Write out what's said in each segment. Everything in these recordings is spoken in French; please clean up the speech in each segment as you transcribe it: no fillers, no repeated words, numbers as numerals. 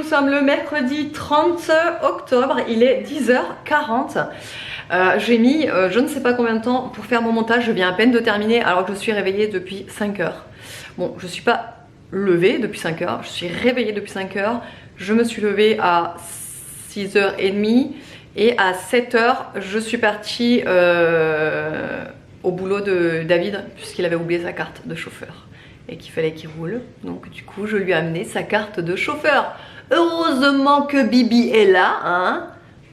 nous sommes le mercredi 30 octobre, il est 10h40. J'ai mis je ne sais pas combien de temps pour faire mon montage, je viens à peine de terminer alors que je suis réveillée depuis 5 heures. Bon, je suis pas levée depuis 5 heures, je suis réveillée depuis 5 heures. Je me suis levée à 6h30 et à 7h je suis partie au boulot de David puisqu'il avait oublié sa carte de chauffeur et qu'il fallait qu'il roule. Donc du coup je lui ai amené sa carte de chauffeur. Heureusement que Bibi est là hein,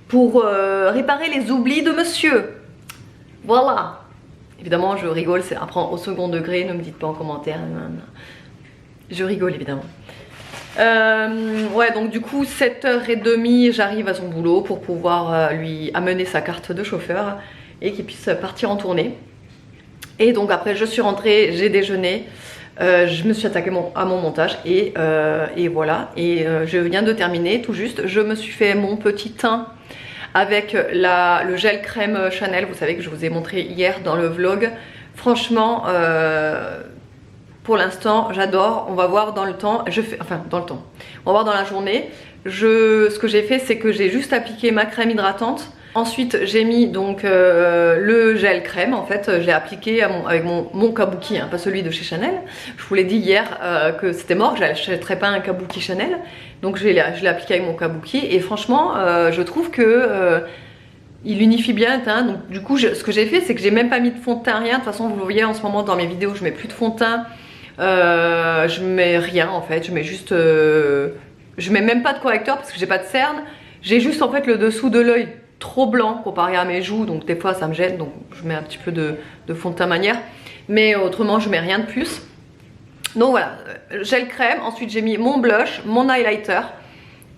pour réparer les oublis de monsieur. Voilà. Évidemment je rigole, c'est à prendre au second degré, ne me dites pas en commentaire. Je rigole évidemment. Ouais, donc du coup 7h30 j'arrive à son boulot pour pouvoir lui amener sa carte de chauffeur et qu'il puisse partir en tournée. Et donc après je suis rentrée, j'ai déjeuné, je me suis attaquée à mon montage et voilà. Et je viens de terminer tout juste. Je me suis fait mon petit teint avec le gel crème Chanel, vous savez que je vous ai montré hier dans le vlog. Franchement pour l'instant j'adore. On va voir dans le temps, on va voir dans la journée. Ce que j'ai fait c'est que j'ai juste appliqué ma crème hydratante. Ensuite j'ai mis donc le gel crème, en fait je l'ai appliqué avec mon kabuki, hein, pas celui de chez Chanel. Je vous l'ai dit hier que c'était mort, que je n'achèterais pas un kabuki Chanel. Donc je l'ai appliqué avec mon kabuki et franchement je trouve que il unifie bien le teint. Donc du coup ce que j'ai fait c'est que j'ai même pas mis de fond de teint, rien. De toute façon vous le voyez en ce moment dans mes vidéos, je mets plus de fond de teint. Je mets rien en fait, je mets juste je mets même pas de correcteur parce que j'ai pas de cerne. J'ai juste en fait le dessous de l'œil trop blanc comparé à mes joues, donc des fois ça me gêne, donc je mets un petit peu de fond de teint manière, mais autrement je mets rien de plus. Donc voilà, gel crème, ensuite j'ai mis mon blush, mon highlighter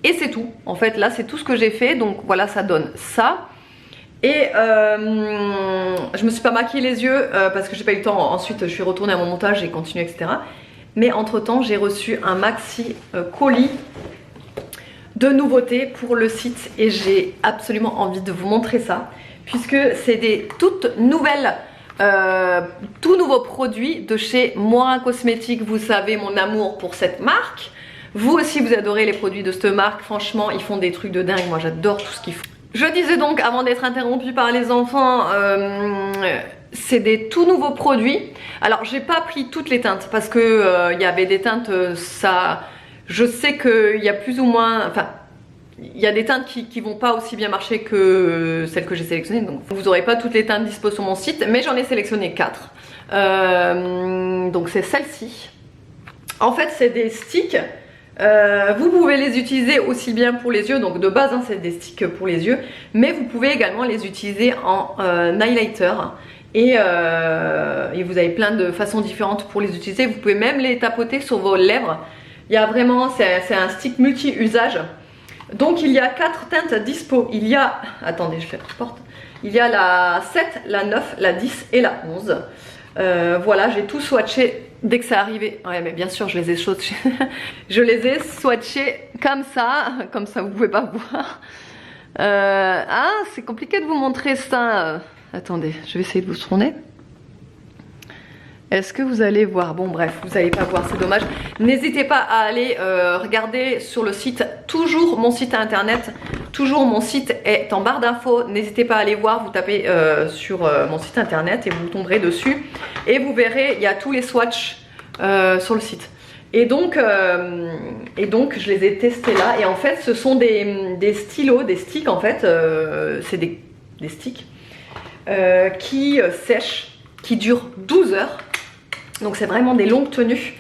et c'est tout. En fait là c'est tout ce que j'ai fait, donc voilà ça donne ça. Et je me suis pas maquillé les yeux parce que j'ai pas eu le temps. Ensuite je suis retournée à mon montage, j'ai continué etc. Mais entre temps j'ai reçu un maxi colis de nouveautés pour le site et j'ai absolument envie de vous montrer ça puisque c'est des toutes nouvelles tout nouveaux produits de chez Morin Cosmétiques. Vous savez mon amour pour cette marque, vous aussi vous adorez les produits de cette marque, franchement ils font des trucs de dingue, moi j'adore tout ce qu'ils font. Je disais donc avant d'être interrompue par les enfants, c'est des tout nouveaux produits. Alors j'ai pas pris toutes les teintes parce que il y avait des teintes je sais qu'il y a plus ou moins, enfin il y a des teintes qui vont pas aussi bien marcher que celles que j'ai sélectionnées, donc vous n'aurez pas toutes les teintes dispo sur mon site, mais j'en ai sélectionné 4. Donc c'est celle-ci. En fait c'est des sticks, vous pouvez les utiliser aussi bien pour les yeux, donc de base hein, c'est des sticks pour les yeux, mais vous pouvez également les utiliser en highlighter. Et vous avez plein de façons différentes pour les utiliser, vous pouvez même les tapoter sur vos lèvres. Il y a vraiment, c'est un stick multi-usage. Donc il y a 4 teintes dispo. Il y a, attendez je fais porte. Il y a la 7, la 9, la 10 et la 11. Voilà, j'ai tout swatché dès que c'est arrivé. Ouais mais bien sûr je les ai swatchés. Je les ai swatchés comme ça vous pouvez pas voir. Ah c'est compliqué de vous montrer ça. Attendez, je vais essayer de vous tourner. Est-ce que vous allez voir? Bon bref, vous n'allez pas voir, c'est dommage. N'hésitez pas à aller regarder sur le site, toujours mon site internet, toujours mon site est en barre d'infos. N'hésitez pas à aller voir, vous tapez sur mon site internet et vous tomberez dessus. Et vous verrez, il y a tous les swatchs sur le site. Et donc je les ai testés là. Et en fait ce sont des stylos, des sticks en fait. C'est des sticks qui sèchent, qui durent 12 heures. Donc c'est vraiment des longues tenues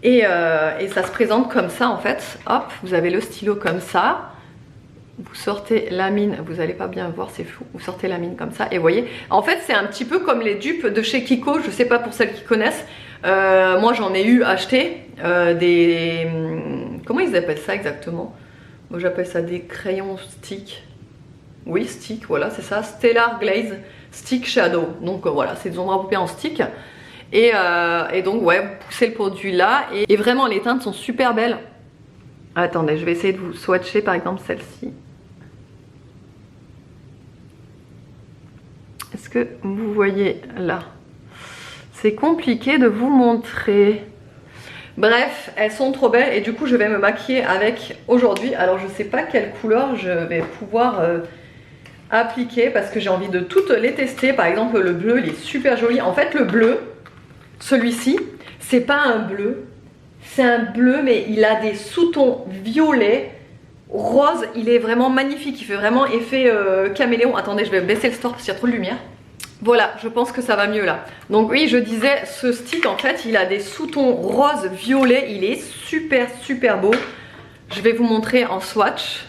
et ça se présente comme ça en fait. Hop, vous avez le stylo comme ça, vous sortez la mine, vous n'allez pas bien voir, c'est flou, vous sortez la mine comme ça et vous voyez, en fait c'est un petit peu comme les dupes de chez Kiko, je sais pas pour celles qui connaissent, moi j'en ai eu acheté des, comment ils appellent ça exactement? Moi j'appelle ça des crayons stick, oui stick, voilà c'est ça, Stellar Glaze Stick Shadow, donc voilà c'est des ombres à paupières en stick. Et donc ouais, vous poussez le produit là et vraiment les teintes sont super belles. Attendez, je vais essayer de vous swatcher par exemple celle-ci. Est-ce que vous voyez là? C'est compliqué de vous montrer Bref, elles sont trop belles et du coup je vais me maquiller avec aujourd'hui. Alors je sais pas quelle couleur je vais pouvoir appliquer parce que j'ai envie de toutes les tester. Par exemple le bleu il est super joli. En fait le bleu, celui-ci, c'est pas un bleu, c'est un bleu mais il a des sous-tons violets, rose, il est vraiment magnifique, il fait vraiment effet caméléon. Attendez, je vais baisser le store parce qu'il y a trop de lumière. Voilà, je pense que ça va mieux là. Donc oui, je disais, ce stick en fait, il a des sous-tons rose, violet, il est super beau. Je vais vous montrer en swatch.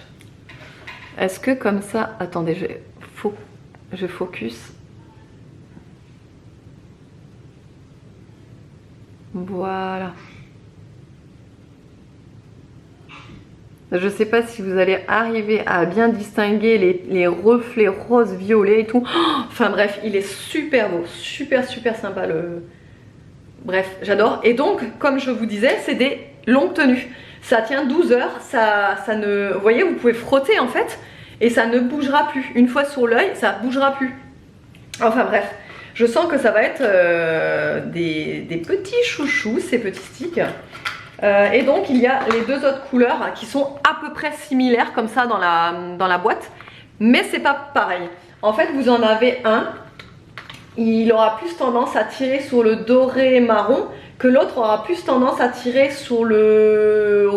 Est-ce que comme ça, attendez, je focus. Voilà. Je sais pas si vous allez arriver à bien distinguer les reflets rose, violet et tout. Enfin bref, il est super beau, super sympa le... Bref, j'adore. Et donc, comme je vous disais, c'est des longues tenues. Ça tient 12 heures, ça ne... Vous voyez, vous pouvez frotter en fait, et ça ne bougera plus. Une fois sur l'œil, ça bougera plus. Enfin bref, je sens que ça va être des petits chouchous, ces petits sticks. Et donc il y a les deux autres couleurs qui sont à peu près similaires comme ça dans la boîte, mais c'est pas pareil. En fait vous en avez un, il aura plus tendance à tirer sur le doré marron, que l'autre aura plus tendance à tirer sur le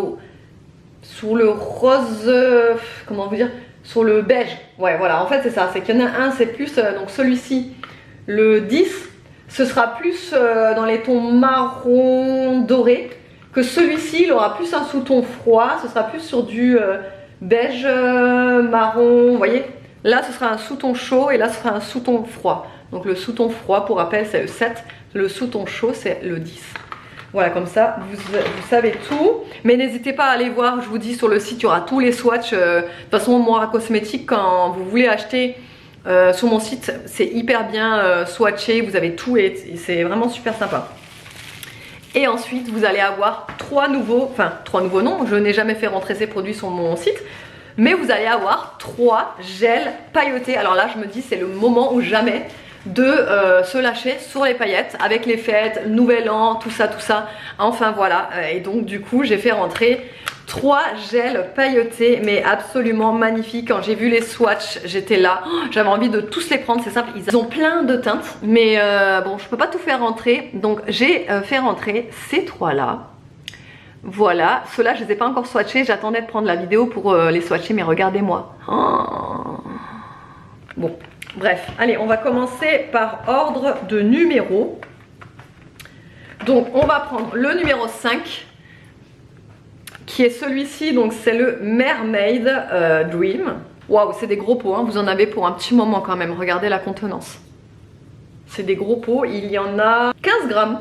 rose, comment vous dire, sur le beige. Ouais voilà, en fait c'est ça, c'est qu'il y en a un c'est plus, donc celui-ci, le 10, ce sera plus dans les tons marron doré, que celui-ci il aura plus un sous-ton froid, ce sera plus sur du beige marron, vous voyez. Là ce sera un sous-ton chaud et là ce sera un sous-ton froid. Donc le sous-ton froid pour rappel c'est le 7, le sous-ton chaud c'est le 10. Voilà, comme ça vous savez tout. Mais n'hésitez pas à aller voir, je vous dis sur le site il y aura tous les swatchs. De toute façon Moira Cosmétique, quand vous voulez acheter sur mon site, c'est hyper bien swatché, vous avez tout et c'est vraiment super sympa. Et ensuite vous allez avoir trois nouveaux non, je n'ai jamais fait rentrer ces produits sur mon site, mais vous allez avoir 3 gels pailletés. Alors là je me dis c'est le moment ou jamais de se lâcher sur les paillettes avec les fêtes, nouvel an, tout ça. Enfin voilà, et donc du coup j'ai fait rentrer 3 gels pailletés mais absolument magnifiques. Quand j'ai vu les swatchs j'étais là, j'avais envie de tous les prendre, c'est simple, ils ont plein de teintes mais bon je peux pas tout faire rentrer, donc j'ai fait rentrer ces 3 là. Voilà, ceux-là je les ai pas encore swatchés, j'attendais de prendre la vidéo pour les swatcher mais regardez-moi. Bon bref, allez on va commencer par ordre de numéro. Donc on va prendre le numéro 5 qui est celui-ci, donc c'est le Mermaid Dream. Waouh, c'est des gros pots, hein. Vous en avez pour un petit moment quand même, regardez la contenance. C'est des gros pots, il y en a 15 grammes.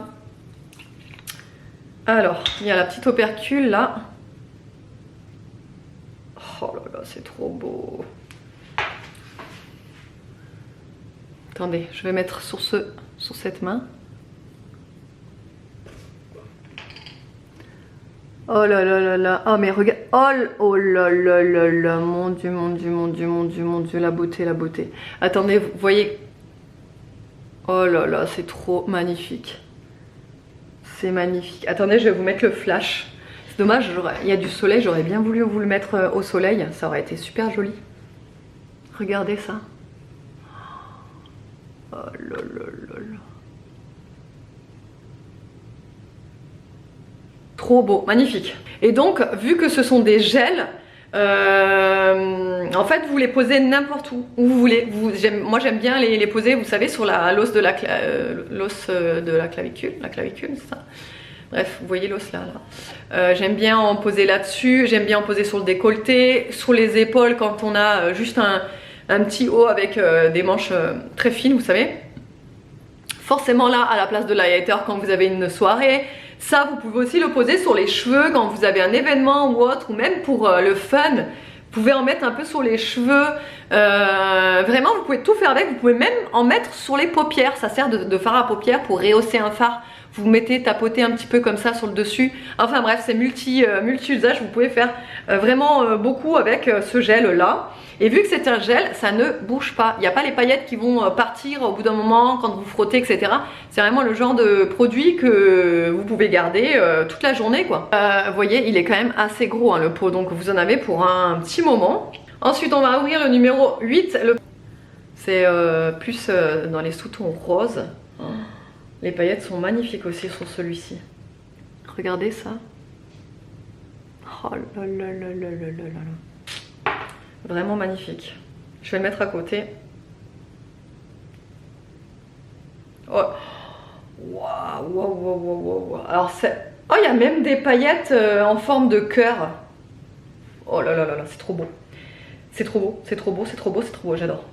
Alors, il y a la petite opercule là. Oh là là, c'est trop beau. Attendez, je vais mettre sur cette main. Oh là là là là, oh mais regarde, oh là là là là, mon Dieu, la beauté. Attendez, vous voyez, oh là là, c'est trop magnifique. C'est magnifique. Attendez, je vais vous mettre le flash. C'est dommage, il y a du soleil, j'aurais bien voulu vous le mettre au soleil, ça aurait été super joli. Regardez ça. Oh là là là là. Trop beau, magnifique. Et donc, vu que ce sont des gels, en fait, vous les posez n'importe où vous voulez. Moi, j'aime bien les poser, vous savez, sur l'os de la clavicule. La clavicule, c'est ça. Bref, vous voyez l'os là. J'aime bien en poser là-dessus. J'aime bien en poser sur le décolleté, sur les épaules quand on a juste un petit haut avec des manches très fines, vous savez. Forcément là, à la place de l'highlighter quand vous avez une soirée. Ça, vous pouvez aussi le poser sur les cheveux quand vous avez un événement ou autre, ou même pour le fun. Vous pouvez en mettre un peu sur les cheveux. Vraiment, vous pouvez tout faire avec. Vous pouvez même en mettre sur les paupières. Ça sert de fard à paupières pour rehausser un fard. Vous mettez, tapotez un petit peu comme ça sur le dessus. Enfin bref, c'est multi-usage. Vous pouvez faire vraiment beaucoup avec ce gel là. Et vu que c'est un gel, ça ne bouge pas. Il n'y a pas les paillettes qui vont partir au bout d'un moment quand vous frottez, etc. C'est vraiment le genre de produit que vous pouvez garder toute la journée, quoi. Vous voyez, il est quand même assez gros, hein, le pot, donc vous en avez pour un petit moment. Ensuite, on va ouvrir le numéro 8. C'est plus dans les sous-tons roses. Oh, les paillettes sont magnifiques aussi sur celui-ci. Regardez ça. Oh là là là là là là là. Vraiment magnifique. Je vais le mettre à côté. Oh. Waouh, waouh, waouh, waouh, waouh. Alors c'est... Oh, il y a même des paillettes en forme de cœur. Oh là là là là, c'est trop beau. C'est trop beau, c'est trop beau, c'est trop beau, c'est trop beau, j'adore.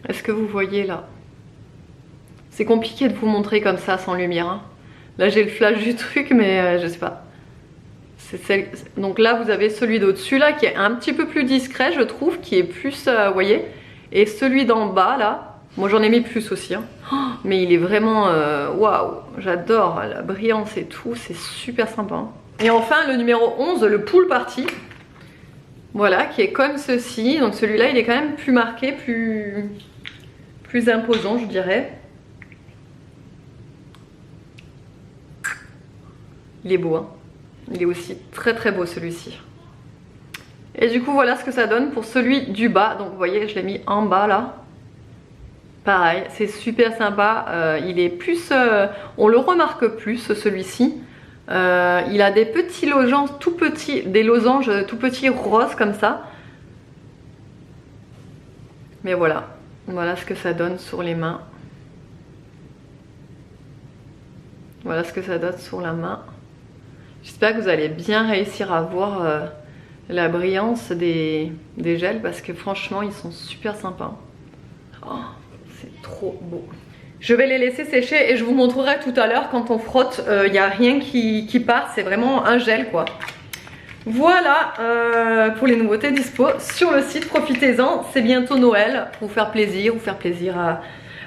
Est-ce que vous voyez là? C'est compliqué de vous montrer comme ça sans lumière, hein. Là j'ai le flash du truc mais je sais pas. Donc là vous avez celui d'au-dessus là qui est un petit peu plus discret je trouve, qui est plus, vous voyez. Et celui d'en bas là, moi j'en ai mis plus aussi, hein. Oh, mais il est vraiment, waouh, j'adore la brillance et tout, c'est super sympa, hein. Et enfin le numéro 11, le pool party. Voilà, qui est comme ceci. Donc celui-là il est quand même plus marqué, plus imposant je dirais. Il est beau, hein. Il est aussi très très beau celui-ci. Et du coup voilà ce que ça donne pour celui du bas. Donc vous voyez je l'ai mis en bas là. Pareil, c'est super sympa. Il est plus, on le remarque plus celui-ci. Il a des petits losanges tout petits, des losanges tout petits roses comme ça. Mais voilà, voilà ce que ça donne sur les mains. Voilà ce que ça donne sur la main. J'espère que vous allez bien réussir à voir la brillance des gels parce que franchement ils sont super sympas. Oh, c'est trop beau. Je vais les laisser sécher et je vous montrerai tout à l'heure quand on frotte, il n'y a rien qui part, c'est vraiment un gel quoi. Voilà pour les nouveautés dispo sur le site, profitez-en, c'est bientôt Noël pour vous faire plaisir à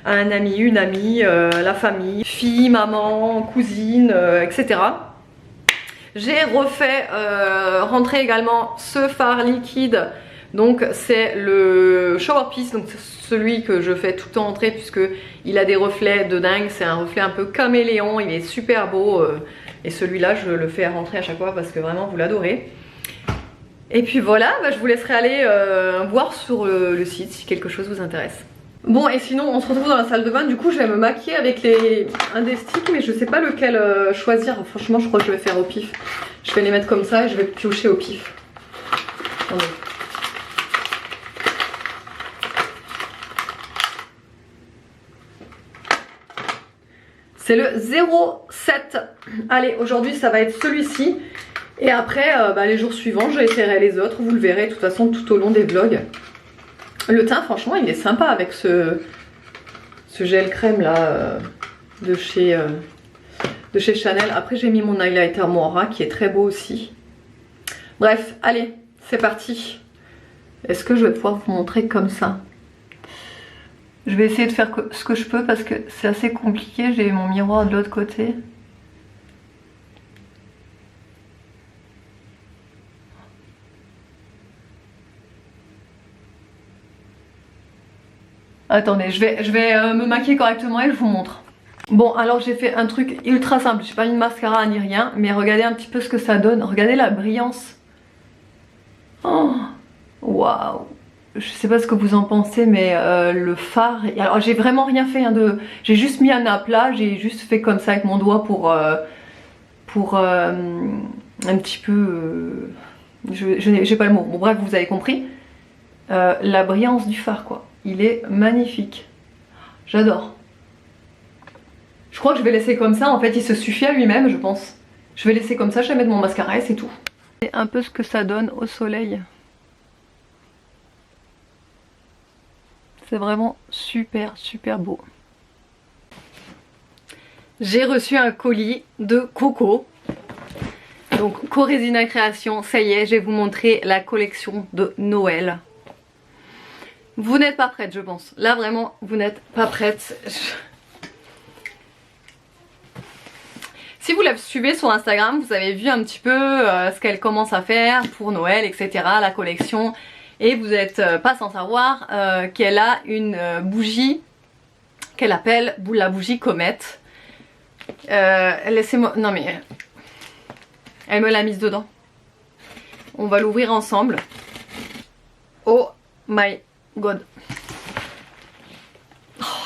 un ami, une amie, la famille, fille, maman, cousine, etc. J'ai refait rentrer également ce fard liquide, donc c'est le Shower Piece, donc celui que je fais tout le temps rentrer puisque il a des reflets de dingue, c'est un reflet un peu caméléon, il est super beau et celui-là je le fais rentrer à chaque fois parce que vraiment vous l'adorez. Et puis voilà, bah, je vous laisserai aller voir sur le site si quelque chose vous intéresse. Bon et sinon on se retrouve dans la salle de bain, du coup je vais me maquiller avec un des sticks mais je sais pas lequel choisir, franchement je crois que je vais faire au pif. Je vais les mettre comme ça et je vais piocher au pif. Attendez. C'est le 07. Allez, aujourd'hui ça va être celui-ci. Et après, les jours suivants, j'essaierai les autres. Vous le verrez de toute façon tout au long des vlogs. Le teint, franchement, il est sympa avec ce gel crème là de chez Chanel. Après, j'ai mis mon highlighter Moira qui est très beau aussi. Bref, allez, c'est parti. Est-ce que je vais pouvoir vous montrer comme ça? Je vais essayer de faire ce que je peux parce que c'est assez compliqué. J'ai mon miroir de l'autre côté. Attendez, je vais me maquiller correctement et je vous montre. Bon, alors j'ai fait un truc ultra simple. J'ai pas mis de mascara ni rien, mais regardez un petit peu ce que ça donne. Regardez la brillance. Oh, waouh! Je sais pas ce que vous en pensez, mais le fard... Alors j'ai vraiment rien fait, hein, j'ai juste mis un aplat, j'ai juste fait comme ça avec mon doigt pour un petit peu... j'ai pas le mot. Bon bref, vous avez compris. La brillance du fard quoi. Il est magnifique. J'adore. Je crois que je vais laisser comme ça. En fait, il se suffit à lui-même, je pense. Je vais laisser comme ça, je vais mettre mon mascara et c'est tout. C'est un peu ce que ça donne au soleil. C'est vraiment super, super beau. J'ai reçu un colis de Coco. Donc, Coresina Création, ça y est, je vais vous montrer la collection de Noël. Vous n'êtes pas prête, je pense. Là, vraiment, vous n'êtes pas prête. Si vous la suivez sur Instagram, vous avez vu un petit peu ce qu'elle commence à faire pour Noël, etc. La collection Et vous n'êtes pas sans savoir qu'elle a une bougie qu'elle appelle la bougie comète. Laissez-moi... Non mais... Elle me l'a mise dedans. On va l'ouvrir ensemble. Oh my god.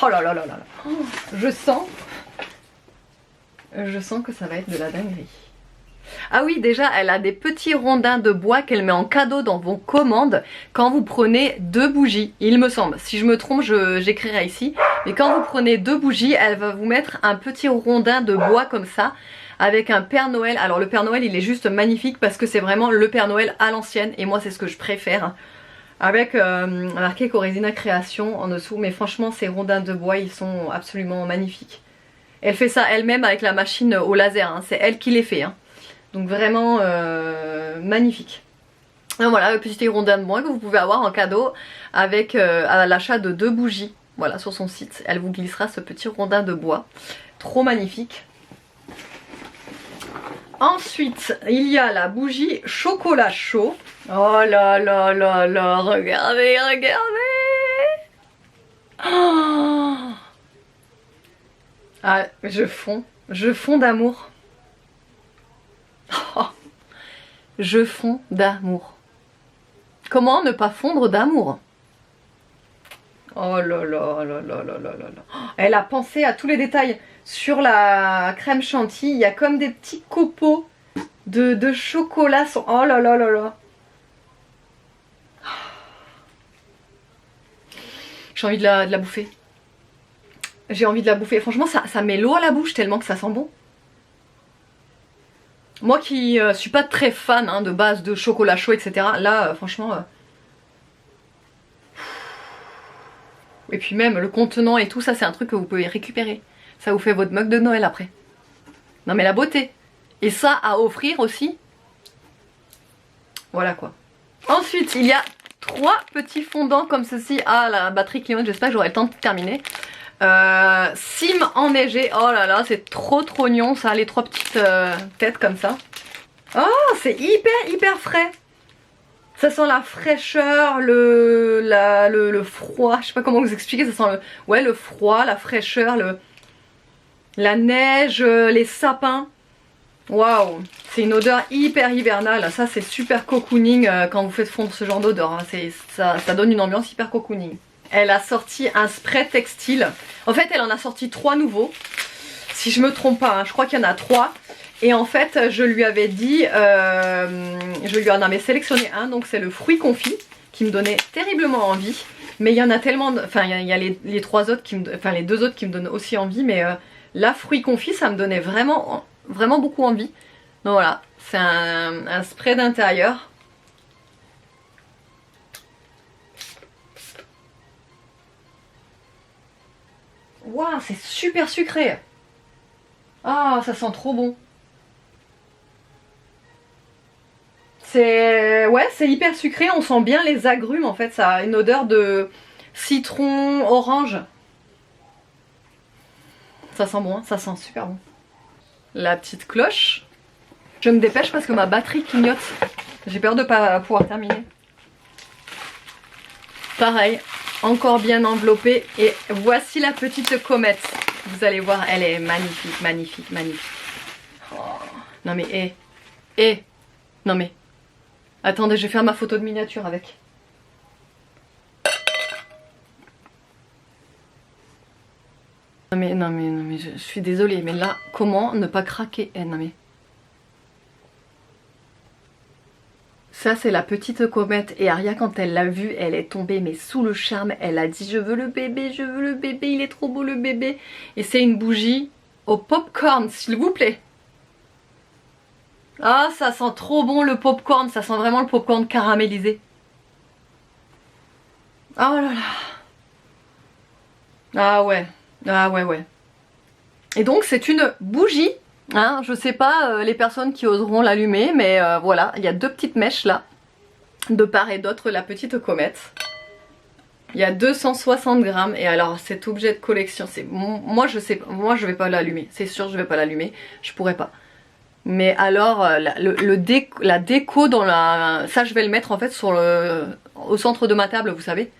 Oh là là là là là. Oh, je sens que ça va être de la dinguerie. Ah oui, déjà, elle a des petits rondins de bois qu'elle met en cadeau dans vos commandes quand vous prenez 2 bougies, il me semble. Si je me trompe, j'écrirai ici. Mais quand vous prenez 2 bougies, elle va vous mettre un petit rondin de bois comme ça, avec un Père Noël. Alors le Père Noël, il est juste magnifique parce que c'est vraiment le Père Noël à l'ancienne. Et moi, c'est ce que je préfère. Avec marqué Corézina Création en dessous. Mais franchement, ces rondins de bois, ils sont absolument magnifiques. Elle fait ça elle-même avec la machine au laser. Hein. C'est elle qui les fait. Hein. Donc vraiment magnifique. Donc voilà, le petit rondin de bois que vous pouvez avoir en cadeau avec à l'achat de 2 bougies. Voilà, sur son site. Elle vous glissera ce petit rondin de bois. Trop magnifique. Ensuite, il y a la bougie chocolat chaud. Oh là là là là, regardez, regardez. Oh, ah, je fonds d'amour. Oh, je fonds d'amour. Comment ne pas fondre d'amour? Oh là là là là là là là. Elle a pensé à tous les détails. Sur la crème chantilly, il y a comme des petits copeaux de chocolat. Oh là là là là. J'ai envie de la bouffer. J'ai envie de la bouffer. Franchement, ça met l'eau à la bouche tellement que ça sent bon. Moi qui suis pas très fan hein, de base de chocolat chaud, etc. Là, franchement... Et puis même le contenant et tout ça, c'est un truc que vous pouvez récupérer. Ça vous fait votre mug de Noël après. Non mais la beauté. Et ça à offrir aussi. Voilà quoi. Ensuite, il y a 3 petits fondants comme ceci. Ah, la batterie clignote, j'espère que j'aurai le temps de terminer. Cime enneigé. Oh là là, c'est trop mignon ça. Les 3 petites têtes comme ça. Oh, c'est hyper frais. Ça sent la fraîcheur, le froid. Je sais pas comment vous expliquer. Ça sent le froid, la fraîcheur, la neige, les sapins. Waouh, c'est une odeur hyper hivernale. Ça, c'est super cocooning quand vous faites fondre ce genre d'odeur. Hein. Ça donne une ambiance hyper cocooning. Elle a sorti un spray textile. En fait, elle en a sorti 3 nouveaux. Si je me trompe pas, hein, je crois qu'il y en a 3. Et en fait, je lui avais dit, je lui en avais sélectionné un. Donc, c'est le fruit confit qui me donnait terriblement envie. Mais il y en a tellement, enfin, il y a les 3 autres enfin, les 2 autres qui me donnent aussi envie. Mais la fruit confit, ça me donnait vraiment beaucoup envie. Donc voilà, c'est un spray d'intérieur. Waouh, c'est super sucré. Ah, ça sent trop bon. C'est hyper sucré, on sent bien les agrumes en fait, ça a une odeur de citron, orange. Ça sent bon, hein, ça sent super bon. La petite cloche. Je me dépêche parce que ma batterie clignote. J'ai peur de pas pouvoir terminer. Pareil, encore bien enveloppée. Et voici la petite comète. Vous allez voir, elle est magnifique, magnifique, magnifique. Oh. Non mais, non mais. Attendez, je vais faire ma photo de miniature avec. Non mais, je suis désolée, mais là, comment ne pas craquer? Non mais. Ça c'est la petite comète et Aria quand elle l'a vue, elle est tombée mais sous le charme. Elle a dit je veux le bébé, il est trop beau le bébé. Et c'est une bougie au popcorn s'il vous plaît. Ah ça sent trop bon le popcorn, ça sent vraiment le popcorn caramélisé. Oh là là. Ah ouais, ouais. Et donc c'est une bougie. Hein, je sais pas les personnes qui oseront l'allumer, mais voilà, il y a 2 petites mèches là, de part et d'autre la petite comète. Il y a 260 grammes et alors cet objet de collection, c'est moi je sais pas, moi je vais pas l'allumer, c'est sûr je vais pas l'allumer, je pourrais pas. Mais alors, la déco dans la... Ça, je vais le mettre en fait au centre de ma table, vous savez.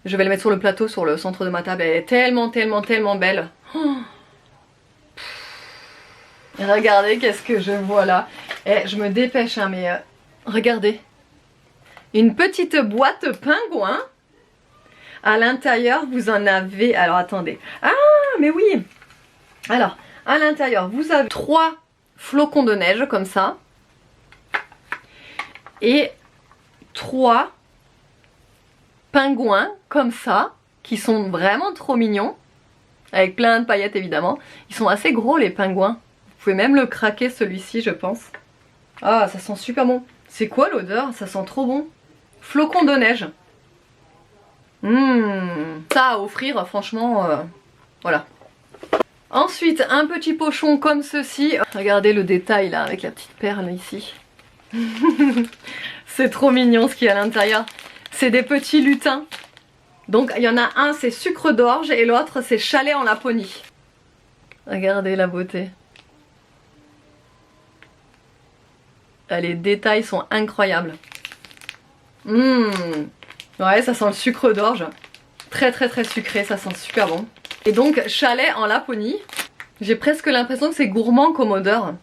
Je vais le mettre sur le plateau, sur le centre de ma table. Elle est tellement, tellement, tellement belle. Oh. Regardez qu'est-ce que je vois là. Et je me dépêche, hein, mais regardez. Une petite boîte pingouin. À l'intérieur, vous en avez... Alors, attendez. Ah, mais oui. Alors, à l'intérieur, vous avez 3 flocons de neige, comme ça. Et 3 pingouins, comme ça, qui sont vraiment trop mignons. Avec plein de paillettes, évidemment. Ils sont assez gros, les pingouins. Vous pouvez même le craquer, celui-ci, je pense. Ah, ça sent super bon. C'est quoi l'odeur? Ça sent trop bon. Flocons de neige. Ça à offrir, franchement, voilà. Ensuite, un petit pochon comme ceci. Regardez le détail là, avec la petite perle ici. C'est trop mignon ce qu'il y a à l'intérieur. C'est des petits lutins. Donc il y en a un, c'est sucre d'orge et l'autre, c'est chalet en Laponie. Regardez la beauté. Les détails sont incroyables. Ouais, ça sent le sucre d'orge. Très très très sucré, ça sent super bon. Et donc chalet en Laponie. J'ai presque l'impression que c'est gourmand comme odeur.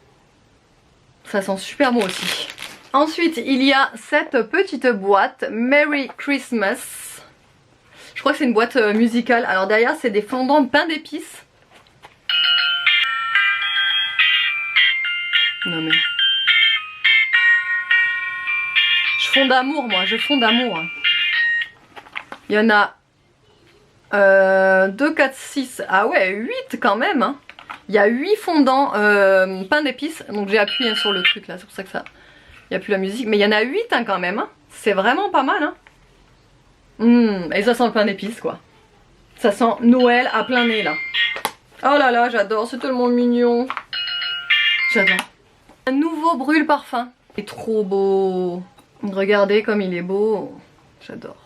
Ça sent super bon aussi. Ensuite, il y a cette petite boîte Merry Christmas. Je crois que c'est une boîte musicale. Alors derrière, c'est des fondants pain d'épices. Non mais... Je fonds d'amour, moi, je fonds d'amour. Il y en a 2, 4, 6, ah ouais, 8 quand même. Hein. Il y a 8 fondants pain d'épices. Donc j'ai appuyé sur le truc là, c'est pour ça que ça... Il n'y a plus la musique. Mais il y en a 8 hein, quand même. Hein. C'est vraiment pas mal. Hein. Et ça sent le pain d'épices quoi. Ça sent Noël à plein nez là. Oh là là, j'adore, c'est tellement mignon. J'adore. Un nouveau brûle parfum. Il est trop beau. Regardez comme il est beau. J'adore.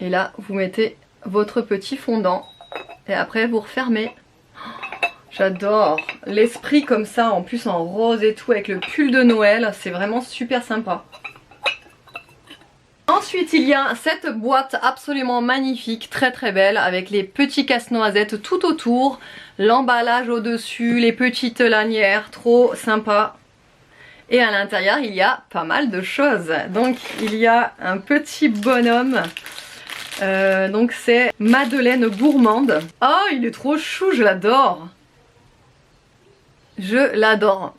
Et là, vous mettez votre petit fondant. Et après, vous refermez. J'adore. L'esprit comme ça, en plus en rose et tout, avec le pull de Noël. C'est vraiment super sympa. Ensuite, il y a cette boîte absolument magnifique, très très belle, avec les petits casse-noisettes tout autour. L'emballage au-dessus, les petites lanières, trop sympa. Et à l'intérieur, il y a pas mal de choses. Donc, il y a un petit bonhomme. Donc, c'est Madeleine gourmande. Oh, il est trop chou, je l'adore. Je l'adore.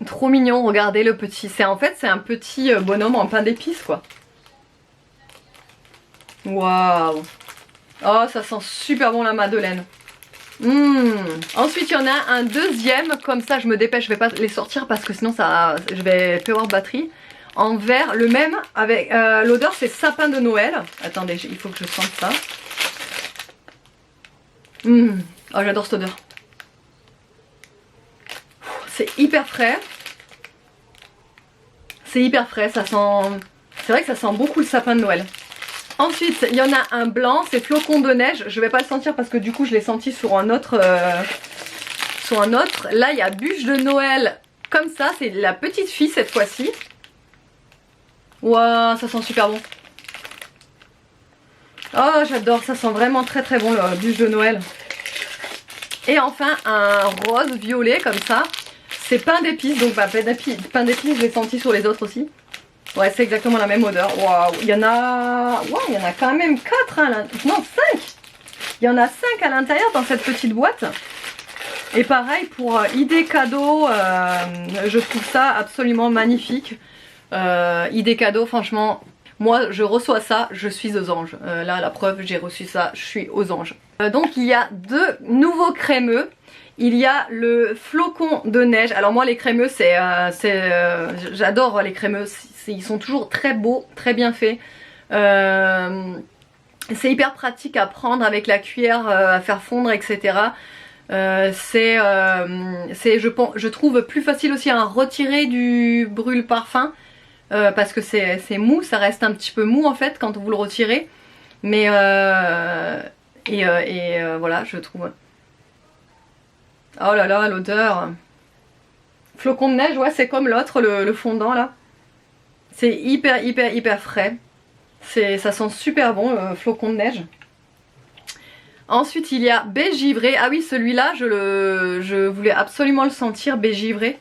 Trop mignon, regardez le petit. En fait, c'est un petit bonhomme en pain d'épices, quoi. Waouh. Oh, ça sent super bon la Madeleine. Ensuite il y en a un deuxième, comme ça je me dépêche, je vais pas les sortir parce que sinon je vais plus avoir de batterie. En vert, le même, avec l'odeur c'est sapin de Noël. Attendez, il faut que je sente ça. Oh j'adore cette odeur. C'est hyper frais. C'est hyper frais, ça sent... C'est vrai que ça sent beaucoup le sapin de Noël. Ensuite, il y en a un blanc, c'est flocon de neige. Je vais pas le sentir parce que du coup, je l'ai senti sur un autre. Là, il y a bûche de Noël comme ça. C'est la petite fille cette fois-ci. Waouh, ça sent super bon. Oh, j'adore. Ça sent vraiment très très bon, la bûche de Noël. Et enfin, un rose violet comme ça. C'est pain d'épices. Donc, pain d'épices, je l'ai senti sur les autres aussi. Ouais, c'est exactement la même odeur. Waouh, il y en a quand même 4 hein, non 5. Il y en a 5 à l'intérieur dans cette petite boîte. Et pareil pour idée cadeau, je trouve ça absolument magnifique. Idée cadeau, franchement, moi je reçois ça, je suis aux anges. Là, la preuve, j'ai reçu ça, je suis aux anges. Donc il y a 2 nouveaux crémeux. Il y a le flocon de neige. Alors moi les crémeux, j'adore les crémeux. Ils sont toujours très beaux, très bien faits. C'est hyper pratique à prendre avec la cuillère, à faire fondre, etc. Je trouve plus facile aussi à retirer du brûle parfum. Parce que c'est mou, ça reste un petit peu mou en fait quand vous le retirez. Mais voilà, je trouve... Oh là là, l'odeur. Flocon de neige, ouais, c'est comme l'autre, le fondant là. C'est hyper frais. Ça sent super bon, le flocon de neige. Ensuite, il y a baie givré. Ah oui, celui-là, je voulais absolument le sentir, baie givré.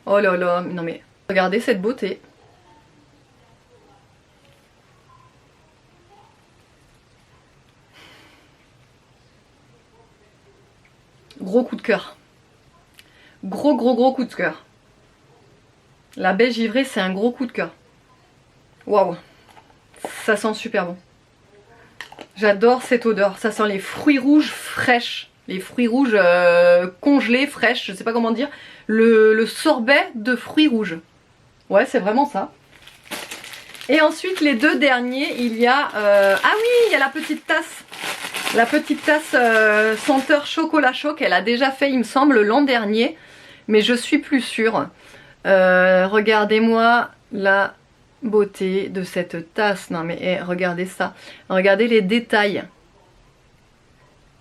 Oh là là, non mais regardez cette beauté. Gros coup de cœur. Gros coup de cœur. La baie givrée, c'est un gros coup de cœur. Waouh. Ça sent super bon. J'adore cette odeur. Ça sent les fruits rouges fraîches. Les fruits rouges congelés, fraîches, je sais pas comment dire. Le sorbet de fruits rouges. Ouais, c'est vraiment ça. Et ensuite, les deux derniers, il y a... ah oui, il y a la petite tasse. La petite tasse senteur chocolat chaud qu'elle a déjà fait, il me semble, l'an dernier. Mais je suis plus sûre. Regardez-moi la beauté de cette tasse. Non mais regardez ça. Regardez les détails.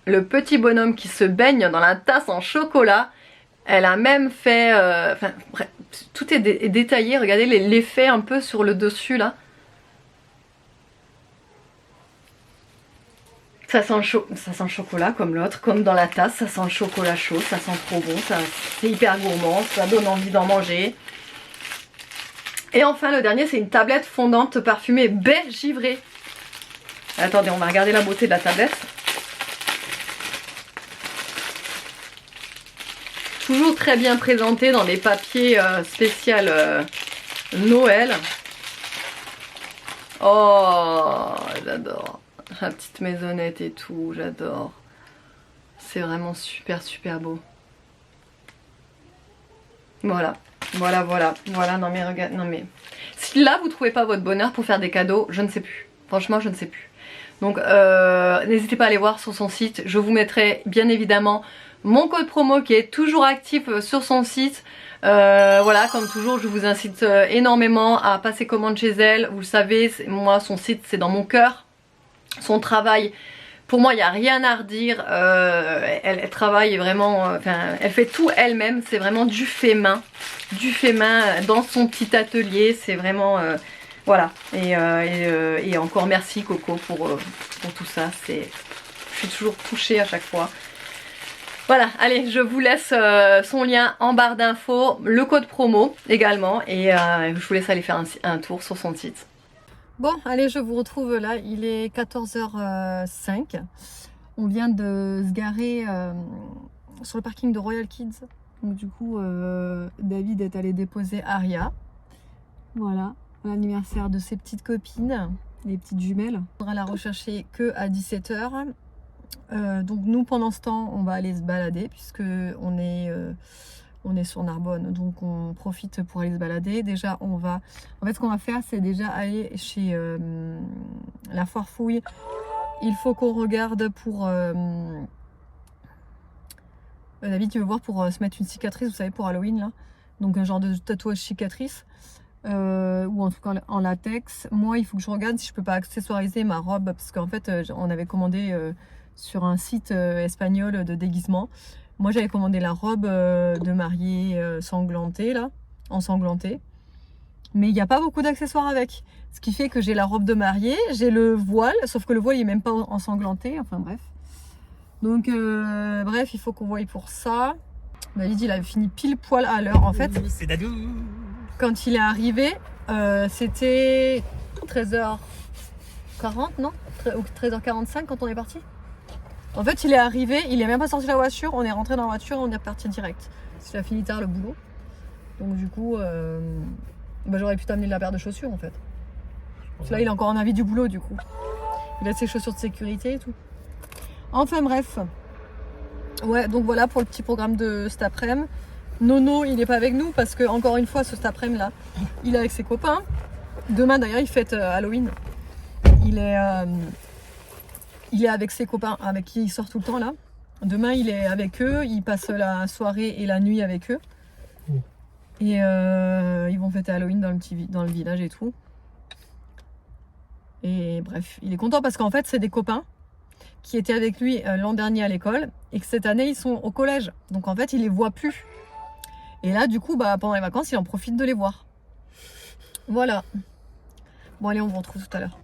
Le petit bonhomme qui se baigne dans la tasse en chocolat. Elle a même fait... enfin, bref, tout est détaillé. Regardez l'effet un peu sur le dessus là. Ça sent le chocolat comme l'autre, comme dans la tasse, ça sent le chocolat chaud, ça sent trop bon, c'est hyper gourmand, ça donne envie d'en manger. Et enfin le dernier, c'est une tablette fondante parfumée baie givrée. Attendez, on va regarder la beauté de la tablette. Toujours très bien présentée dans des papiers spéciaux Noël. Oh, j'adore. La petite maisonnette et tout, j'adore. C'est vraiment super beau. Voilà, non mais regarde, non mais... Si là vous trouvez pas votre bonheur pour faire des cadeaux, je ne sais plus. Franchement, je ne sais plus. Donc n'hésitez pas à aller voir sur son site. Je vous mettrai bien évidemment mon code promo qui est toujours actif sur son site. Voilà, comme toujours, je vous incite énormément à passer commande chez elle. Vous le savez, moi, son site, c'est dans mon cœur. Son travail, pour moi, il n'y a rien à redire. Elle travaille vraiment, enfin, elle fait tout elle-même. C'est vraiment du fait main dans son petit atelier. C'est vraiment, voilà. Et encore merci Coco pour tout ça. Je suis toujours touchée à chaque fois. Voilà, allez, je vous laisse son lien en barre d'infos, le code promo également, et je vous laisse aller faire un tour sur son site. Bon, allez, je vous retrouve là, il est 14h05. On vient de se garer sur le parking de Royal Kids. Donc du coup, David est allé déposer Aria. Voilà, l'anniversaire de ses petites copines, les petites jumelles. On pourra la rechercher que à 17h. Donc nous, pendant ce temps, on va aller se balader puisque on est sur Narbonne, donc on profite pour aller se balader. Déjà, en fait, ce qu'on va faire, c'est déjà aller chez la foire fouille. Il faut qu'on regarde pour... David, tu veux voir pour se mettre une cicatrice, vous savez, pour Halloween, là. Donc un genre de tatouage cicatrice, ou en tout cas en latex. Moi, il faut que je regarde si je peux pas accessoiriser ma robe, parce qu'en fait, on avait commandé sur un site espagnol de déguisement. Moi, j'avais commandé la robe de mariée sanglantée, là, ensanglantée. Mais il n'y a pas beaucoup d'accessoires avec. Ce qui fait que j'ai la robe de mariée, j'ai le voile, sauf que le voile, il n'est même pas ensanglanté. Enfin, bref. Donc, bref, il faut qu'on voie pour ça. David, il a fini pile poil à l'heure. En fait, c'est Dadou. Quand il est arrivé, c'était 13h40, non? Ou 13h45 quand on est parti. En fait, il est arrivé, il est même pas sorti de la voiture, on est rentré dans la voiture et on est reparti direct. Parce qu'il a fini tard le boulot. Donc du coup, j'aurais pu t'amener la paire de chaussures en fait. Parce que là, il est encore en avis du boulot du coup. Il a ses chaussures de sécurité et tout. Enfin bref. Ouais, donc voilà pour le petit programme de cet après-midi. Nono, il n'est pas avec nous parce que, encore une fois, cet après-midi là, il est avec ses copains. Demain d'ailleurs, il fête Halloween. Il est avec ses copains avec qui il sort tout le temps là. Demain il est avec eux, il passe la soirée et la nuit avec eux. Et ils vont fêter Halloween dans le village et tout. Et bref, il est content parce qu'en fait c'est des copains qui étaient avec lui l'an dernier à l'école et que cette année ils sont au collège. Donc en fait il les voit plus. Et là du coup pendant les vacances il en profite de les voir. Voilà. Bon allez, on vous retrouve tout à l'heure.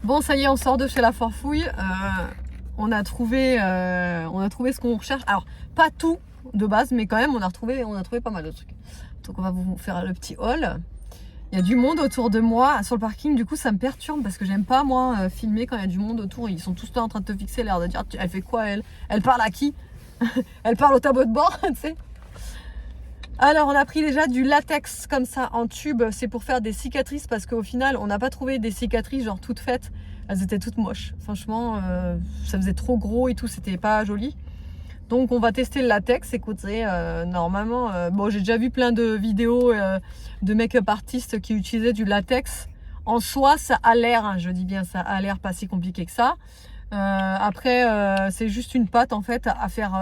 Bon ça y est, on sort de chez la Forfouille. On a trouvé ce qu'on recherche. Alors pas tout de base, mais quand même on a trouvé pas mal de trucs. Donc on va vous faire le petit haul. Il y a du monde autour de moi sur le parking, du coup ça me perturbe parce que j'aime pas moi filmer quand il y a du monde autour. Ils sont tous là en train de te fixer, l'air de dire elle fait quoi elle? Elle parle à qui? Elle parle au tableau de bord, tu sais. Alors on a pris déjà du latex comme ça en tube, c'est pour faire des cicatrices parce qu'au final on n'a pas trouvé des cicatrices genre toutes faites. Elles étaient toutes moches, franchement ça faisait trop gros et tout, c'était pas joli. Donc on va tester le latex. Écoutez, normalement, bon j'ai déjà vu plein de vidéos de make-up artistes qui utilisaient du latex. En soi, ça a l'air, hein, je dis bien, ça a l'air pas si compliqué que ça. Après, c'est juste une pâte en fait à faire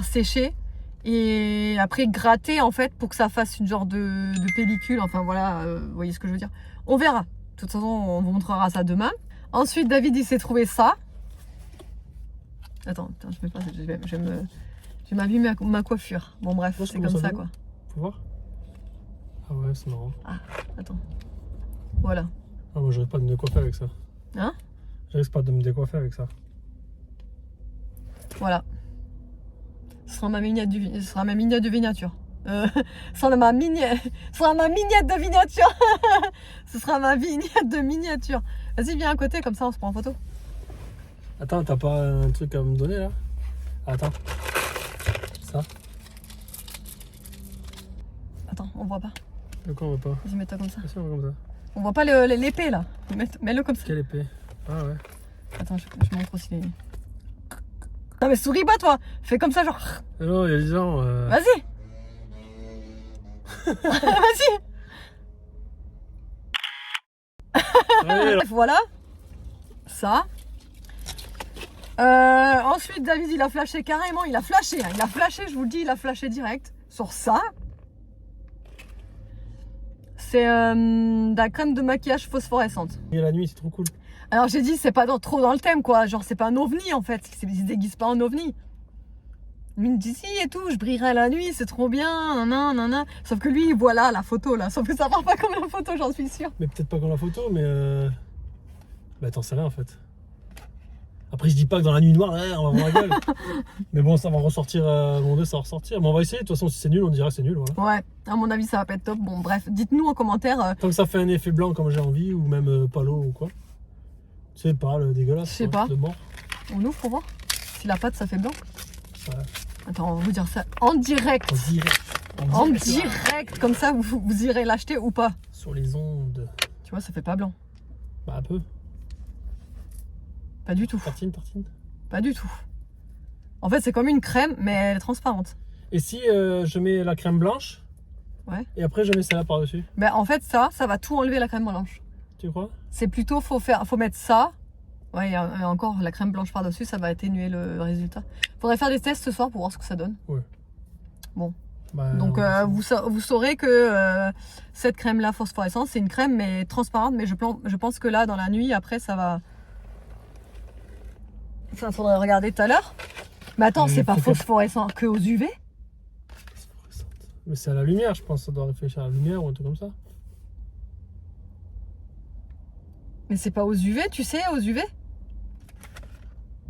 sécher et après gratter en fait pour que ça fasse une genre de pellicule. Enfin voilà, vous voyez ce que je veux dire. On verra. De toute façon, on vous montrera ça demain. Ensuite, David il s'est trouvé ça. Attends, je mets pas, je vais m'abîmer ma coiffure. Bon bref, c'est comme ça quoi. Faut voir. Ah ouais, c'est marrant. Ah, attends. Voilà. Ah moi j'arrive pas de me décoiffer avec ça. Hein? J'arrive pas de me décoiffer avec ça. Voilà. Ce sera ma mignette de vignature. Ce sera ma mignette de vignature. Ce sera ma vignette de miniature. Vas-y, viens à côté, comme ça on se prend en photo. Attends, t'as pas un truc à me donner là? Attends. Ça? Attends, on voit pas. De quoi on voit pas? Vas-y, mets-toi comme ça. on voit comme ça. On voit pas l'épée là. Mets-le comme ça. Quelle épée? Ah ouais. Attends, je montre aussi les... Non mais souris pas toi. Fais comme ça genre. Non, il y a des gens... Vas-y. Vas-y. Ouais, voilà. Ça. Ensuite, David, il a flashé carrément. Il a flashé, hein. Il a flashé, je vous le dis, il a flashé direct sur ça. C'est de la crème de maquillage phosphorescente. Et la nuit, c'est trop cool. Alors, j'ai dit, c'est pas trop dans le thème, quoi. Genre, c'est pas un ovni, en fait. Il se déguise pas en ovni. Lui, il me dit, si, et tout, je brillerai la nuit, c'est trop bien, nanana. Sauf que lui, voilà la photo, là. Sauf que ça part pas comme la photo, j'en suis sûre. Mais peut-être pas comme la photo, mais... Bah, t'en sais rien, en fait. Après, je dis pas que dans la nuit noire, on va voir la gueule. Mais bon, ça va ressortir, ça va ressortir. Mais on va essayer, de toute façon, si c'est nul, on dira que c'est nul, voilà. Ouais, à mon avis, ça va pas être top. Bon, bref, dites-nous en commentaire. Tant que ça fait un effet blanc comme j'ai envie, ou même palo ou quoi. C'est pas le dégueulasse. Je sais pas. De mort. On ouvre pour voir si la pâte, ça fait blanc. Ouais. Attends, on va vous dire ça en direct. En direct, comme ça, vous irez l'acheter ou pas. Sur les ondes. Tu vois, ça fait pas blanc. Bah, un peu. Pas du tout. Tartine. Pas du tout. En fait, c'est comme une crème, mais elle est transparente. Et si je mets la crème blanche, ouais. Et après je mets celle-là par-dessus? Ben, en fait, ça va tout enlever la crème blanche. Tu crois? C'est plutôt, faut mettre ça. Ouais, et encore la crème blanche par-dessus, ça va atténuer le résultat. Faudrait faire des tests ce soir pour voir ce que ça donne. Ouais. Bon. Bah, donc vous saurez que cette crème-là phosphorescente, c'est une crème mais transparente. Mais je pense que là, dans la nuit, après, ça va... Enfin, faudrait regarder tout à l'heure. Mais attends, c'est pas phosphorescent que aux UV? Mais c'est à la lumière, je pense. Ça doit réfléchir à la lumière ou un truc comme ça. Mais c'est pas aux UV, tu sais, aux UV?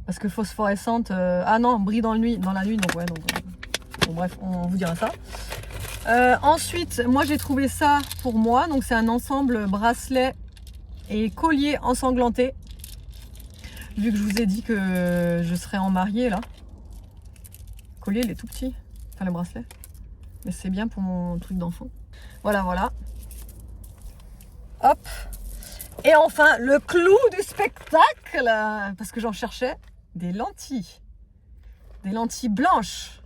Parce que phosphorescente... Ah non, brille dans la nuit, donc ouais. Donc, bon, bref, on vous dira ça. Ensuite, moi j'ai trouvé ça pour moi. Donc c'est un ensemble bracelet et collier ensanglanté. Vu que je vous ai dit que je serais en mariée là. Le collier il est tout petit. Enfin le bracelet. Mais c'est bien pour mon truc d'enfant. Voilà. Hop. Et enfin le clou du spectacle. Parce que j'en cherchais des lentilles. Des lentilles blanches.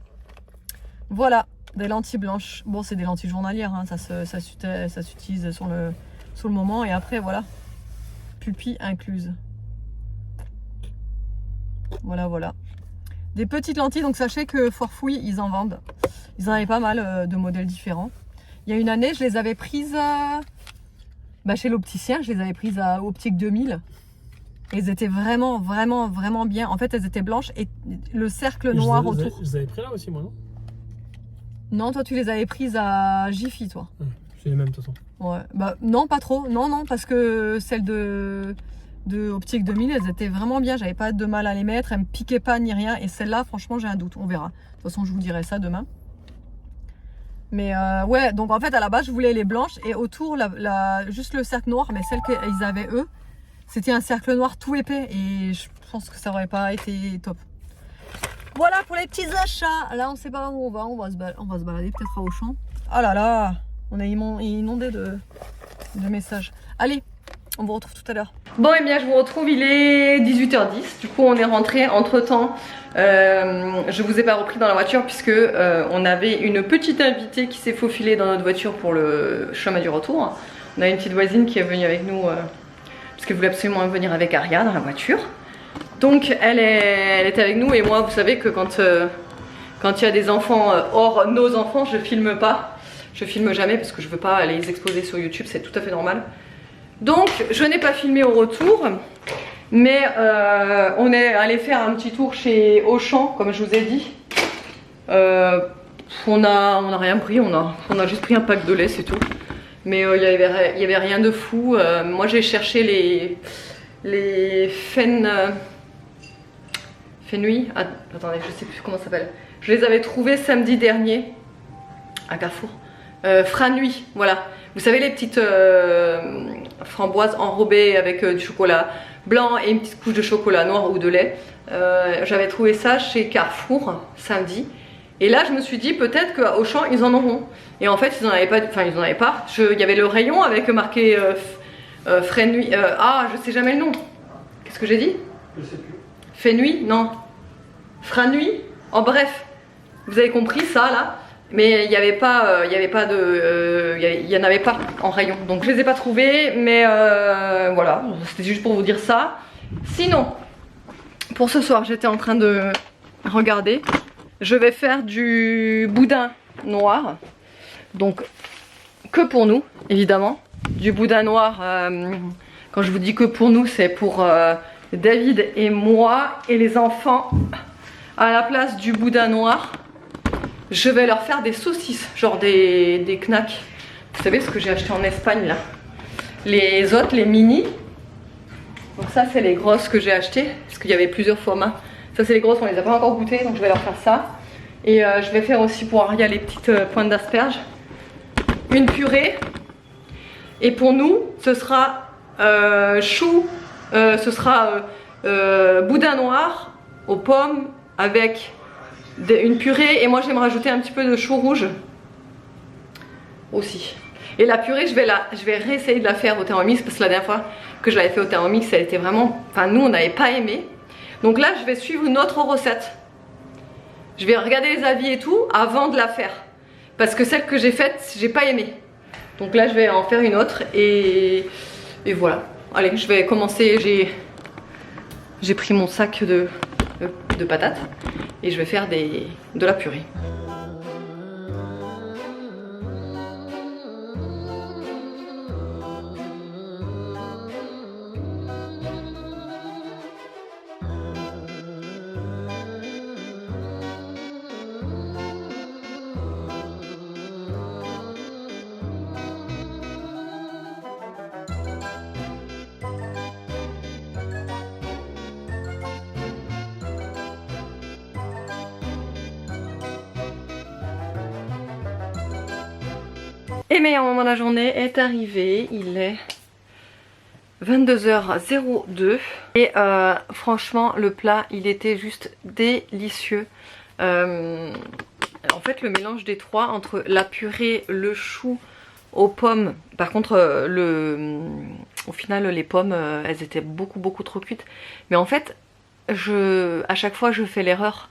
Voilà. Des lentilles blanches. Bon c'est des lentilles journalières. Hein. Ça s'utilise sur le moment. Et après voilà. Pupille incluse. Voilà. Des petites lentilles, donc sachez que Forfouille, ils en vendent. Ils en avaient pas mal de modèles différents. Il y a une année, je les avais prises chez l'opticien, je les avais prises à Optique 2000. Et elles étaient vraiment, vraiment, vraiment bien. En fait, elles étaient blanches et le cercle noir autour. Je les avais pris là aussi, moi, non? Non, toi, tu les avais prises à Jiffy, toi. C'est les mêmes, de toute façon. Ouais. Bah, non, pas trop. Non, non, parce que celles de Optique 2000, elles étaient vraiment bien. J'avais pas de mal à les mettre. Elles me piquaient pas ni rien. Et celle-là, franchement, j'ai un doute. On verra. De toute façon, je vous dirai ça demain. Mais ouais, donc en fait, à la base, je voulais les blanches. Et autour, juste le cercle noir, mais celle qu'ils avaient eux, c'était un cercle noir tout épais. Et je pense que ça aurait pas été top. Voilà pour les petits achats. Là, on sait pas où on va. On va se balader peut-être à Auchan. Oh là là, on est inondé de messages. Allez, on vous retrouve tout à l'heure. Bon, et bien je vous retrouve, il est 18h10. Du coup, on est rentré. Entre temps, je vous ai pas repris dans la voiture puisque on avait une petite invitée qui s'est faufilée dans notre voiture pour le chemin du retour. On a une petite voisine qui est venue avec nous parce qu'elle voulait absolument venir avec Aria dans la voiture. Donc elle était avec nous et moi, vous savez que quand il y a des enfants hors nos enfants, je filme pas. Je filme jamais parce que je veux pas les exposer sur YouTube, c'est tout à fait normal. Donc je n'ai pas filmé au retour, mais on est allé faire un petit tour chez Auchan, comme je vous ai dit. On a rien pris, on a juste pris un pack de lait, c'est tout. Mais il y avait rien de fou. Moi j'ai cherché les Fenouil. Attendez, je sais plus comment ça s'appelle. Je les avais trouvés samedi dernier à Carrefour. Franui, voilà. Vous savez les petites framboises enrobées avec du chocolat blanc et une petite couche de chocolat noir ou de lait. J'avais trouvé ça chez Carrefour samedi. Et là je me suis dit peut-être qu'à Auchan ils en auront. Et en fait ils en avaient pas. Enfin ils en avaient pas. Il y avait le rayon avec marqué Franui. Je sais jamais le nom. Qu'est-ce que j'ai dit? Je sais plus. Fenouil? Non. Franui? En bref, vous avez compris ça là. Mais il n'y avait pas, il y en avait pas en rayon. Donc je les ai pas trouvés, mais voilà, c'était juste pour vous dire ça. Sinon, pour ce soir, j'étais en train de regarder. Je vais faire du boudin noir. Donc que pour nous, évidemment. Du boudin noir, quand je vous dis que pour nous, c'est pour David et moi et les enfants. À la place du boudin noir, je vais leur faire des saucisses, genre des knacks. Vous savez ce que j'ai acheté en Espagne là? Les autres, les mini. Donc ça c'est les grosses que j'ai achetées, parce qu'il y avait plusieurs formats. Ça c'est les grosses, on les a pas encore goûtées, donc je vais leur faire ça. Et je vais faire aussi pour Aria les petites pointes d'asperges. Une purée. Et pour nous, ce sera boudin noir aux pommes avec une purée. Et moi je vais me rajouter un petit peu de chou rouge aussi. Et la purée, je vais réessayer de la faire au Thermomix parce que la dernière fois que je l'avais fait au Thermomix, elle était vraiment... Enfin, nous, on n'avait pas aimé. Donc là, je vais suivre une autre recette. Je vais regarder les avis et tout avant de la faire. Parce que celle que j'ai faite, j'ai pas aimé. Donc là, je vais en faire une autre et voilà. Allez, je vais commencer. J'ai pris mon sac de patates et je vais faire de la purée. Et le meilleur moment de la journée est arrivé, il est 22h02 et franchement le plat il était juste délicieux. En fait le mélange des trois entre la purée, le chou aux pommes, par contre au final les pommes elles étaient beaucoup trop cuites, mais en fait à chaque fois je fais l'erreur.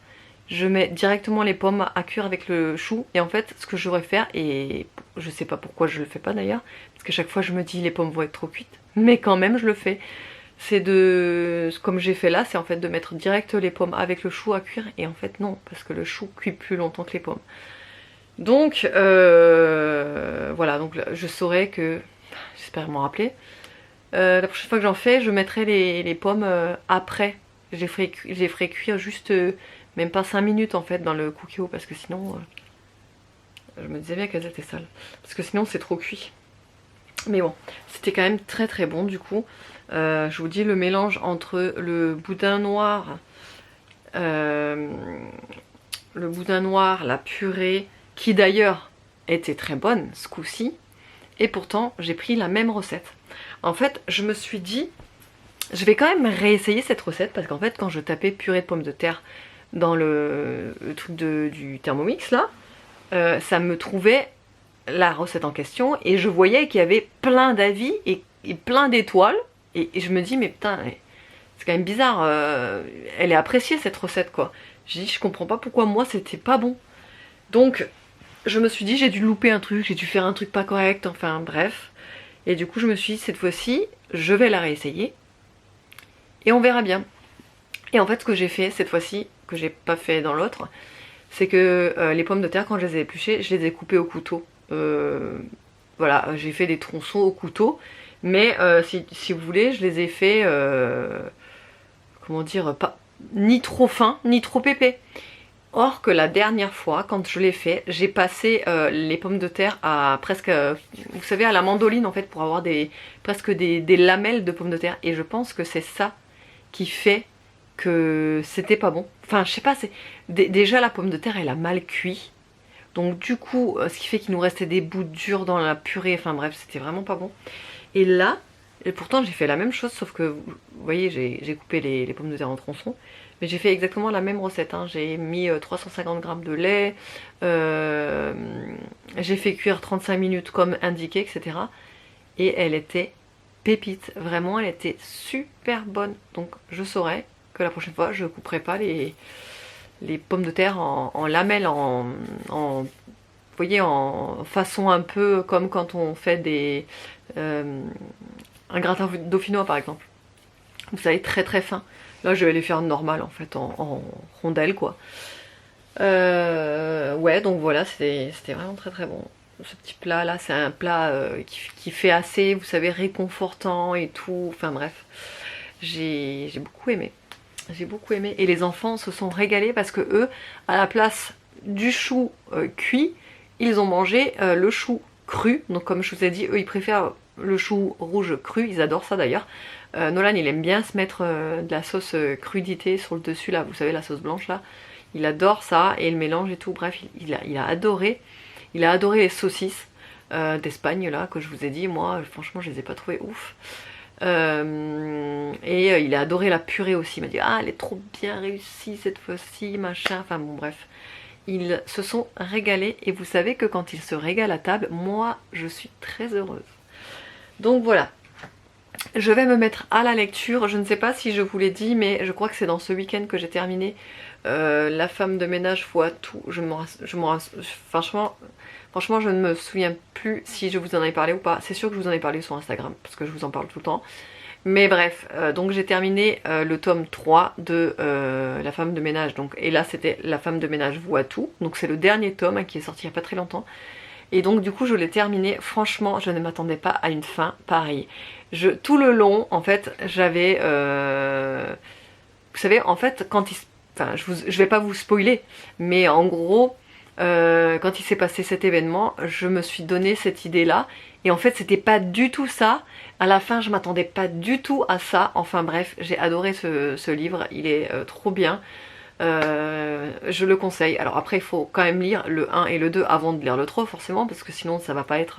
Je mets directement les pommes à cuire avec le chou et en fait ce que je devrais faire, et je sais pas pourquoi je le fais pas d'ailleurs, parce qu'à chaque fois je me dis les pommes vont être trop cuites, mais quand même je le fais, c'est comme j'ai fait là, c'est en fait de mettre direct les pommes avec le chou à cuire, et en fait non, parce que le chou cuit plus longtemps que les pommes. Donc voilà, donc là, je saurais que, j'espère m'en rappeler, La prochaine fois que j'en fais, je mettrai les pommes après. Je les ferai cuire juste même pas 5 minutes en fait dans le cookéo parce que sinon je me disais bien qu'elles étaient sales. Parce que sinon c'est trop cuit. Mais bon, c'était quand même très très bon du coup. Je vous dis le mélange entre le boudin noir, la purée, qui d'ailleurs était très bonne ce coup-ci. Et pourtant j'ai pris la même recette. En fait je me suis dit, je vais quand même réessayer cette recette parce qu'en fait quand je tapais purée de pommes de terre dans le truc du Thermomix là, ça me trouvait la recette en question et je voyais qu'il y avait plein d'avis et plein d'étoiles et je me dis mais putain c'est quand même bizarre, elle est appréciée cette recette quoi. Je dis je comprends pas pourquoi moi c'était pas bon. Donc je me suis dit j'ai dû louper un truc, j'ai dû faire un truc pas correct, enfin bref. Et du coup je me suis dit cette fois-ci je vais la réessayer et on verra bien. Et en fait ce que j'ai fait cette fois-ci, que j'ai pas fait dans l'autre, c'est que les pommes de terre quand je les ai épluchées, je les ai coupées au couteau. Voilà, j'ai fait des tronçons au couteau, mais si vous voulez, je les ai fait, comment dire, pas ni trop fin, ni trop épais. Or que la dernière fois, quand je l'ai fait, j'ai passé les pommes de terre à presque, vous savez, à la mandoline en fait, pour avoir presque des lamelles de pommes de terre. Et je pense que c'est ça qui fait que c'était pas bon. Enfin, je sais pas, déjà la pomme de terre, elle a mal cuit. Donc du coup, ce qui fait qu'il nous restait des bouts durs dans la purée. Enfin bref, c'était vraiment pas bon. Et là, et pourtant j'ai fait la même chose, sauf que, vous voyez, j'ai coupé les pommes de terre en tronçons. Mais j'ai fait exactement la même recette, hein. J'ai mis 350 g de lait, j'ai fait cuire 35 minutes comme indiqué, etc. Et elle était pépite, vraiment elle était super bonne. Donc je saurais que la prochaine fois je couperai pas les pommes de terre en lamelles, vous voyez, en façon un peu comme quand on fait un gratin dauphinois par exemple. Vous savez, très très fin. Là je vais les faire normal en fait, en rondelles quoi. Ouais, donc voilà, c'était vraiment très très bon. Ce petit plat là, c'est un plat qui fait assez, vous savez, réconfortant et tout. Enfin bref, j'ai beaucoup aimé. J'ai beaucoup aimé. Et les enfants se sont régalés parce que eux, à la place du chou cuit, ils ont mangé le chou cru. Donc comme je vous ai dit, eux ils préfèrent le chou rouge cru, ils adorent ça d'ailleurs. Nolan il aime bien se mettre de la sauce crudité sur le dessus là, vous savez, la sauce blanche là. Il adore ça et le mélange et tout. Bref, il a adoré. Il a adoré les saucisses d'Espagne là que je vous ai dit. Moi franchement je les ai pas trouvées ouf. Et il a adoré la purée aussi. Il m'a dit ah elle est trop bien réussie cette fois-ci, machin. Enfin bon bref. Ils se sont régalés et vous savez que quand ils se régalent à table, moi je suis très heureuse. Donc voilà. Je vais me mettre à la lecture. Je ne sais pas si je vous l'ai dit, mais je crois que c'est dans ce week-end que j'ai terminé La femme de ménage voit tout. Franchement, je ne me souviens plus si je vous en avais parlé ou pas. C'est sûr que je vous en ai parlé sur Instagram, parce que je vous en parle tout le temps. Mais bref, donc j'ai terminé le tome 3 de La femme de ménage. Donc, et là, c'était La femme de ménage voit tout. Donc c'est le dernier tome hein, qui est sorti il n'y a pas très longtemps. Et donc du coup je l'ai terminé. Franchement je ne m'attendais pas à une fin pareille. Tout le long en fait j'avais vous savez en fait quand enfin je vais pas vous spoiler, mais en gros quand il s'est passé cet événement, je me suis donné cette idée là et en fait c'était pas du tout ça. À la fin je m'attendais pas du tout à ça. Enfin bref, j'ai adoré ce livre, il est trop bien. Je le conseille. Alors après il faut quand même lire le 1 et le 2 avant de lire le 3 forcément, parce que sinon ça va pas être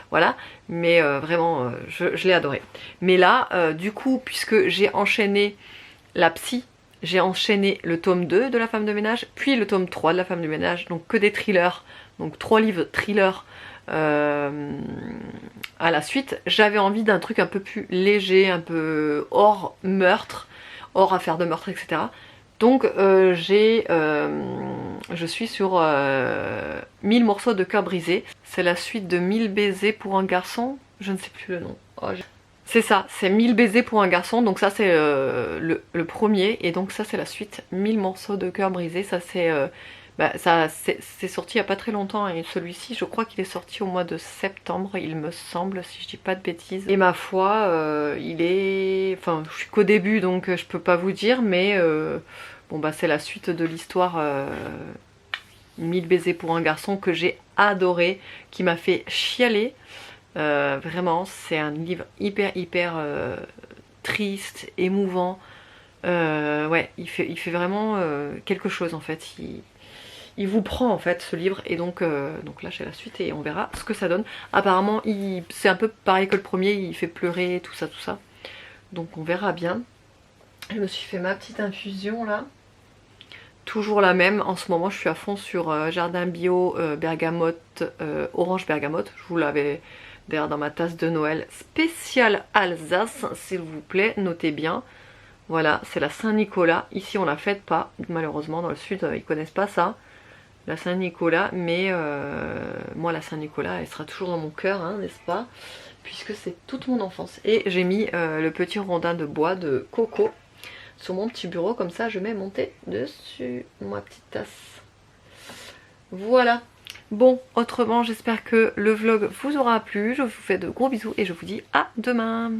voilà, mais vraiment je l'ai adoré. Mais là du coup puisque j'ai enchaîné la psy, j'ai enchaîné le tome 2 de La femme de ménage, puis le tome 3 de La femme de ménage, donc que des thrillers, donc 3 livres thrillers à la suite. J'avais envie d'un truc un peu plus léger, un peu hors meurtre, hors affaire de meurtre, etc. Donc je suis sur 1000 morceaux de cœur brisé. C'est la suite de 1000 baisers pour un garçon. Je ne sais plus le nom. Oh, c'est ça, c'est 1000 baisers pour un garçon. Donc ça c'est le premier. Et donc ça c'est la suite. 1000 morceaux de cœur brisé. Ça c'est Bah, ça, c'est sorti il n'y a pas très longtemps et celui-ci, je crois qu'il est sorti au mois de septembre, il me semble, si je dis pas de bêtises. Et ma foi, il est... Enfin, je suis qu'au début, donc je peux pas vous dire, mais bon, bah, c'est la suite de l'histoire 1000 baisers pour un garçon que j'ai adoré, qui m'a fait chialer. Vraiment, c'est un livre hyper triste, émouvant. Ouais, il fait vraiment quelque chose en fait. Il vous prend en fait ce livre et donc là j'ai la suite et on verra ce que ça donne. Apparemment c'est un peu pareil que le premier, il fait pleurer tout ça. Donc on verra bien. Je me suis fait ma petite infusion là. Toujours la même, en ce moment je suis à fond sur Jardin Bio bergamote, orange bergamote. Je vous l'avais d'ailleurs dans ma tasse de Noël spéciale Alsace, s'il vous plaît, notez bien. Voilà, c'est la Saint-Nicolas. Ici on la fête pas, malheureusement dans le sud ils connaissent pas ça. La Saint-Nicolas, mais moi la Saint-Nicolas elle sera toujours dans mon cœur, hein, n'est-ce pas, puisque c'est toute mon enfance. Et j'ai mis le petit rondin de bois de coco sur mon petit bureau, comme ça je mets mon thé dessus, ma petite tasse. Voilà. Bon, autrement j'espère que le vlog vous aura plu, je vous fais de gros bisous et je vous dis à demain.